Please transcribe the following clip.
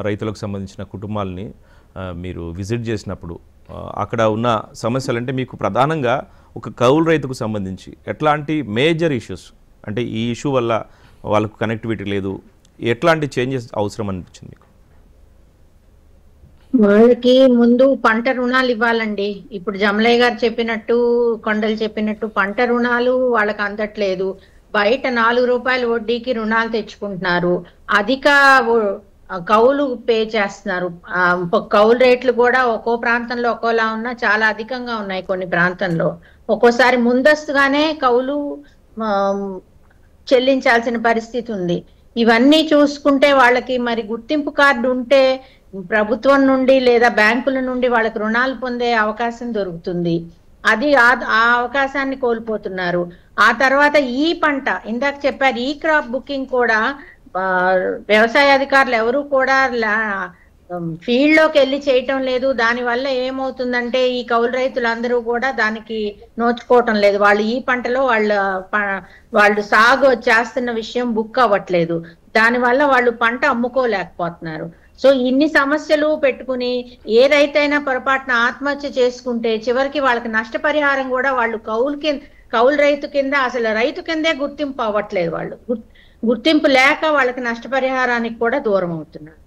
రైతులకు సంబంధించిన కుటుంబాలని మీరు విజిట్ చేసినప్పుడు అక్కడ ఉన్న సమస్యలు అంటే మీకు ప్రధానంగా ఒక కౌలు రైతుకు సంబంధించి ఎట్లాంటి మేజర్ ఇష్యూస్ అంటే ఈ ఇష్యూ వల్ల వాళ్ళకు కనెక్టివిటీ లేదు, ఎట్లాంటి చేంజెస్ అవసరం అనిపించింది మీకు? వాళ్ళకి ముందు పంట రుణాలు ఇవ్వాలండి. ఇప్పుడు జమలయ్య గారు చెప్పినట్టు, కొండలు చెప్పినట్టు పంట రుణాలు వాళ్ళకి అందట్లేదు. బయట 4 రూపాయల వడ్డీకి రుణాలు తెచ్చుకుంటున్నారు. అధిక కౌలు పే చేస్తున్నారు. కౌలు రేట్లు కూడా ఒక్కో ప్రాంతంలో ఒక్కోలా ఉన్నా చాలా అధికంగా ఉన్నాయి. కొన్ని ప్రాంతంలో ఒక్కోసారి ముందస్తుగానే కౌలు చెల్లించాల్సిన పరిస్థితి ఉంది. ఇవన్నీ చూసుకుంటే వాళ్ళకి మరి గుర్తింపు కార్డు ఉంటే ప్రభుత్వం నుండి లేదా బ్యాంకుల నుండి వాళ్ళకి రుణాలు పొందే అవకాశం దొరుకుతుంది. అది ఆ అవకాశాన్ని కోల్పోతున్నారు. ఆ తర్వాత ఈ పంట ఇందాక చెప్పారు, ఈ క్రాప్ బుకింగ్ కూడా వ్యవసాయ అధికారులు ఎవరు కూడా ఫీల్డ్ లోకి వెళ్ళి చేయటం లేదు. దాని వల్ల ఏమవుతుందంటే ఈ కౌలు రైతులందరూ కూడా దానికి నోచుకోవటం లేదు. వాళ్ళు ఈ పంటలో వాళ్ళు సాగు చేస్తున్న విషయం బుక్ అవ్వట్లేదు. దానివల్ల వాళ్ళు పంట అమ్ముకోలేకపోతున్నారు. సో ఇన్ని సమస్యలు పెట్టుకుని ఏ రైతైనా పొరపాటున ఆత్మహత్య చేసుకుంటే చివరికి వాళ్ళకి నష్టపరిహారం కూడా వాళ్ళు కౌలు రైతు కింద అసలు రైతు కిందే గుర్తింపు అవ్వట్లేదు. వాళ్ళు గుర్తింపు లేక వాళ్ళకి నష్టపరిహారానికి కూడా దూరం అవుతున్నారు.